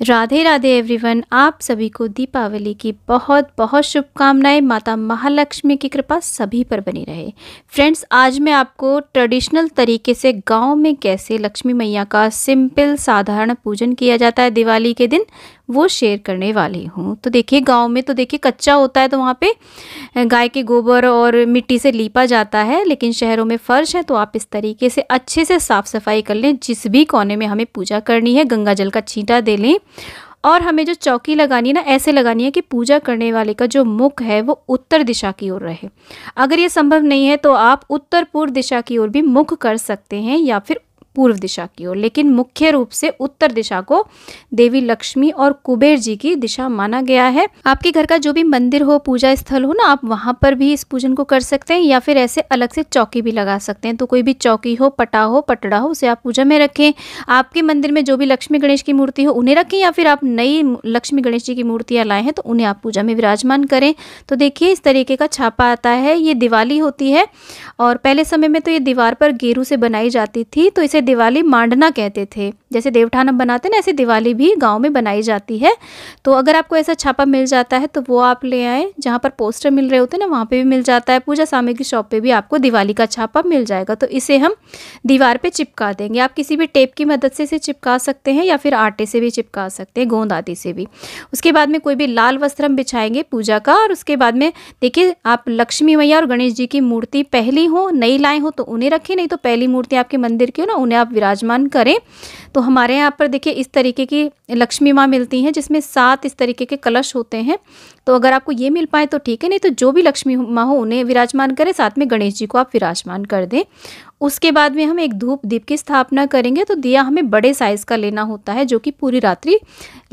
Radhe Radhe everyone. आप सभी को दीपावली की बहुत बहुत शुभकामनाएं। माता महालक्ष्मी की कृपा सभी पर बनी रहे। फ्रेंड्स, आज मैं आपको ट्रेडिशनल तरीके से गांव में कैसे लक्ष्मी मैया का सिंपल साधारण पूजन किया जाता है दिवाली के दिन, वो शेयर करने वाली हूँ। तो देखिए, गांव में तो देखिए कच्चा होता है तो वहाँ पे गाय के गोबर और मिट्टी से लीपा जाता है, लेकिन शहरों में फर्श है तो आप इस तरीके से अच्छे से साफ़ सफाई कर लें। जिस भी कोने में हमें पूजा करनी है, गंगा जल का छींटा दे लें। और हमें जो चौकी लगानी है ना, ऐसे लगानी है कि पूजा करने वाले का जो मुख है वो उत्तर दिशा की ओर रहे। अगर ये संभव नहीं है तो आप उत्तर पूर्व दिशा की ओर भी मुख कर सकते हैं या फिर पूर्व दिशा की ओर, लेकिन मुख्य रूप से उत्तर दिशा को देवी लक्ष्मी और कुबेर जी की दिशा माना गया है। आपके घर का जो भी मंदिर हो, पूजा स्थल हो ना, आप वहाँ पर भी इस पूजन को कर सकते हैं या फिर ऐसे अलग से चौकी भी लगा सकते हैं। तो कोई भी चौकी हो, पटा हो, पटड़ा हो, उसे आप पूजा में रखें। आपके मंदिर में जो भी लक्ष्मी गणेश की मूर्ति हो उन्हें रखें, या फिर आप नई लक्ष्मी गणेश जी की मूर्तियाँ लाए हैं तो उन्हें आप पूजा में विराजमान करें। तो देखिए, इस तरीके का छापा आता है। ये दिवाली होती है और पहले समय में तो ये दीवार पर गेरू से बनाई जाती थी, तो इसे दिवाली मांडना कहते थे। जैसे देवठान हम बनाते हैं ना, ऐसे दिवाली भी गांव में बनाई जाती है। तो अगर आपको ऐसा छापा मिल जाता है तो वो आप ले आएँ। जहाँ पर पोस्टर मिल रहे होते हैं ना, वहाँ पे भी मिल जाता है। पूजा सामग्री शॉप पे भी आपको दिवाली का छापा मिल जाएगा। तो इसे हम दीवार पे चिपका देंगे। आप किसी भी टेप की मदद से इसे चिपका सकते हैं या फिर आटे से भी चिपका सकते हैं, गोंद आदि से भी। उसके बाद में कोई भी लाल वस्त्र हम बिछाएंगे पूजा का, और उसके बाद में देखिए, आप लक्ष्मी मैया और गणेश जी की मूर्ति पहली हो, नई लाए हो तो उन्हें रखें, नहीं तो पहली मूर्ति आपके मंदिर की हो ना, उन्हें आप विराजमान करें। तो हमारे यहाँ पर देखिए इस तरीके की लक्ष्मी माँ मिलती हैं जिसमें 7 इस तरीके के कलश होते हैं। तो अगर आपको ये मिल पाए तो ठीक है, नहीं तो जो भी लक्ष्मी माँ हो उन्हें विराजमान करें, साथ में गणेश जी को आप विराजमान कर दें। उसके बाद में हम एक धूप दीप की स्थापना करेंगे। तो दिया हमें बड़े साइज़ का लेना होता है जो कि पूरी रात्रि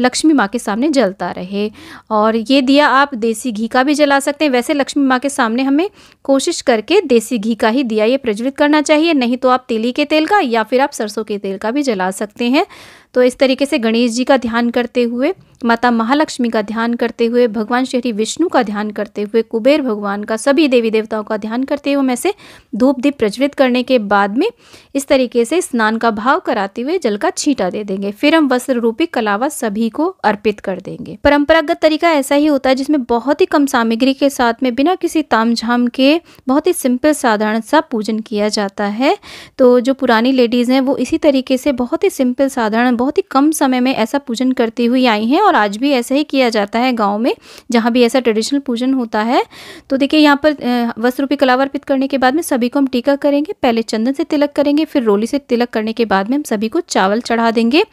लक्ष्मी माँ के सामने जलता रहे। और ये दिया आप देसी घी का भी जला सकते हैं। वैसे लक्ष्मी माँ के सामने हमें कोशिश करके देसी घी का ही दिया ये प्रज्वलित करना चाहिए, नहीं तो आप तिली के तेल का या फिर आप सरसों के तेल का भी जला सकते हैं। तो इस तरीके से गणेश जी का ध्यान करते हुए, माता महालक्ष्मी का ध्यान करते हुए, भगवान श्री विष्णु का ध्यान करते हुए, कुबेर भगवान का, सभी देवी देवताओं का ध्यान करते हुए, हम ऐसे धूप दीप प्रज्वलित करने के बाद में इस तरीके से स्नान का भाव कराते हुए जल का छींटा दे देंगे। फिर हम वस्त्र रूपी कलावा सभी को अर्पित कर देंगे। परंपरागत तरीका ऐसा ही होता है जिसमें बहुत ही कम सामग्री के साथ में, बिना किसी तामझाम के, बहुत ही सिंपल साधारण सा पूजन किया जाता है। तो जो पुरानी लेडीज़ हैं वो इसी तरीके से बहुत ही सिंपल साधारण, बहुत ही कम समय में ऐसा पूजन करती हुई आई हैं, और आज भी ऐसा ही किया जाता है गांव में जहां भी ऐसा ट्रेडिशनल पूजन होता है। तो देखिए, यहाँ पर वस्त्र रूपी कलावा अर्पित करने के बाद में सभी को हम टीका करेंगे। पहले चंदन से तिलक करेंगे, फिर रोली से तिलक करने के बाद में हम सभी को चावल चढ़ा देंगे।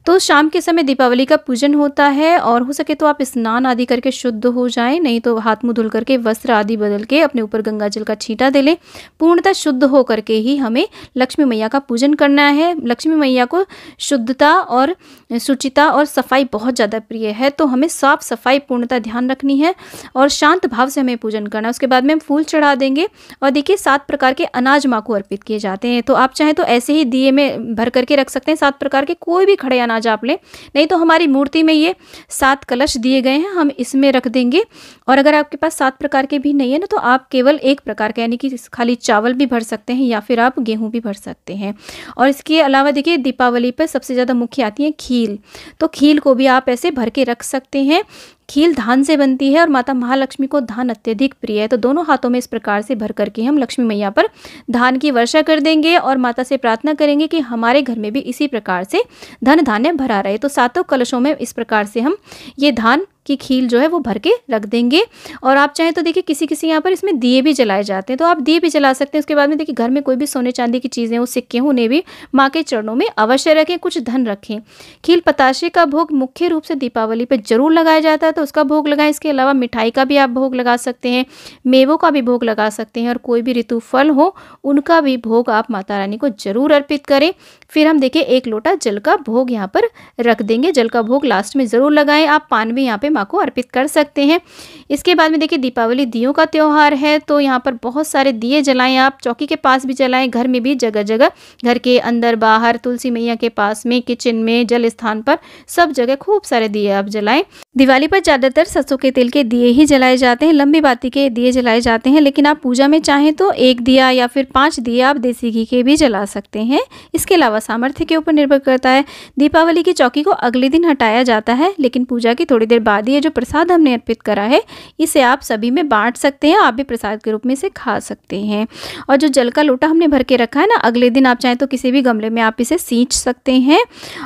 तो शाम के समय दीपावली का पूजन होता है, और हो सके तो आप स्नान आदि करके शुद्ध हो जाएं, नहीं तो हाथ मुंह धुल करके वस्त्र आदि बदल के अपने ऊपर गंगा जल का छींटा दे लें। पूर्णतः शुद्ध हो करके ही हमें लक्ष्मी मैया का पूजन करना है। लक्ष्मी मैया को शुद्धता और शुचिता और सफाई बहुत ज़्यादा प्रिय है, तो हमें साफ सफाई पूर्णतः ध्यान रखनी है और शांत भाव से हमें पूजन करना है। उसके बाद में हम फूल चढ़ा देंगे, और देखिए 7 प्रकार के अनाज माँ को अर्पित किए जाते हैं। तो आप चाहें तो ऐसे ही दिए में भर करके रख सकते हैं, 7 प्रकार के कोई भी खड़े अनाज आप लें, नहीं तो हमारी मूर्ति में ये 7 कलश दिए गए हैं, हम इसमें रख देंगे। और अगर आपके पास 7 प्रकार के भी नहीं है ना, तो आप केवल 1 प्रकार का यानी कि खाली चावल भी भर सकते हैं या फिर आप गेहूं भी भर सकते हैं। और इसके अलावा देखिए, दीपावली पर सबसे ज़्यादा मुख्य आती है खील। तो खील को भी आप ऐसे भर के रख सकते हैं। खील धान से बनती है और माता महालक्ष्मी को धान अत्यधिक प्रिय है, तो दोनों हाथों में इस प्रकार से भर करके हम लक्ष्मी मैया पर धान की वर्षा कर देंगे और माता से प्रार्थना करेंगे कि हमारे घर में भी इसी प्रकार से धन धान्य भरा रहे। तो 7 कलशों में इस प्रकार से हम ये धान की खील जो है वो भर के रख देंगे। और आप चाहें तो देखिए, किसी किसी यहाँ पर इसमें दिए भी जलाए जाते हैं, तो आप दिए भी जला सकते हैं। उसके बाद में देखिए, घर में कोई भी सोने चांदी की चीज़ें हो, सिक्के हो, उन्हें भी माँ के चरणों में अवश्य रखें, कुछ धन रखें। खील पताशे का भोग मुख्य रूप से दीपावली पर जरूर लगाया जाता है, तो उसका भोग लगाएं। इसके अलावा मिठाई का भी आप भोग लगा सकते हैं, मेवों का भी भोग लगा सकते हैं, और कोई भी ऋतु फल हो उनका भी भोग आप माता रानी को जरूर अर्पित करें। फिर हम देखिए 1 लोटा जल का भोग यहाँ पर रख देंगे। जल का भोग लास्ट में ज़रूर लगाएं। आप पान भी यहाँ पे माँ को अर्पित कर सकते हैं। इसके बाद में देखिए दीपावली दियों का त्यौहार है, तो यहाँ पर बहुत सारे दिए जलाएं, आप चौकी के पास भी जलाएं, घर में भी जगह जगह, घर के अंदर बाहर, तुलसी मैया के पास में, किचन में, जल स्थान पर, सब जगह खूब सारे दिए आप जलाएं। दिवाली पर ज़्यादातर सरसों के तेल के दिए ही जलाए जाते हैं, लंबी बाती के दिए जलाए जाते हैं, लेकिन आप पूजा में चाहें तो 1 दिया या फिर 5 दिए आप देसी घी के भी जला सकते हैं। इसके अलावा सामर्थ्य के ऊपर निर्भर करता है। दीपावली की चौकी को अगले दिन हटाया जाता है, लेकिन पूजा की थोड़ी देर बाद ये जो प्रसाद हमने अर्पित करा है इसे आप सभी में बांट सकते हैं, आप भी प्रसाद के रूप में इसे खा सकते हैं। और जो जल का लोटा हमने भर के रखा है ना, अगले दिन आप चाहें तो किसी भी गमले में आप इसे सींच सकते हैं।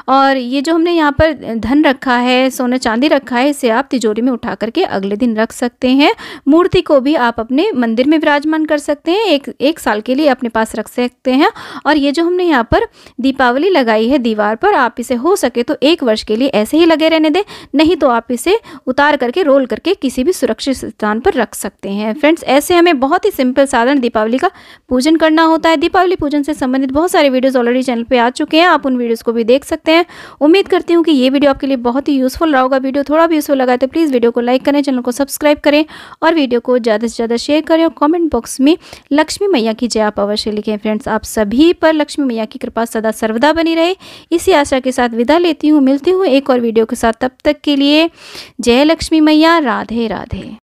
और ये जो हमने यहाँ पर धन रखा है, सोना चांदी रखा है, इसे आप तिजोरी में उठा करके अगले दिन रख सकते हैं। मूर्ति को भी आप अपने मंदिर में विराजमान कर सकते हैं, एक साल के लिए अपने पास रख सकते हैं। और ये जो हमने यहाँ पर दीपावली लगाई है दीवार पर, आप इसे हो सके तो 1 वर्ष के लिए ऐसे ही लगे रहने दें, नहीं तो आप इसे उतार करके रोल करके किसी भी सुरक्षित स्थान पर रख सकते हैं। फ्रेंड्स, ऐसे हमें बहुत ही सिंपल साधारण दीपावली का पूजन करना होता है। दीपावली पूजन से संबंधित बहुत सारे वीडियोस ऑलरेडी चैनल पे आ चुके हैं, आप उन वीडियोस को भी देख सकते हैं। उम्मीद करती हूँ कि ये वीडियो आपके लिए बहुत ही यूजफुल रहा होगा। वीडियो थोड़ा भी यूजफुल लगा तो प्लीज़ वीडियो को लाइक करें, चैनल को सब्सक्राइब करें और वीडियो को ज़्यादा से ज़्यादा शेयर करें। और कमेंट बॉक्स में लक्ष्मी मैया की जय आप अवश्य लिखें। फ्रेंड्स, आप सभी पर लक्ष्मी मैया की कृपा सदा सर्वदा बनी रहे, इसी आशा के साथ विदा लेती हूँ। मिलती हूँ एक और वीडियो के साथ, तब तक के लिए जय लक्ष्मी मैया, राधे राधे।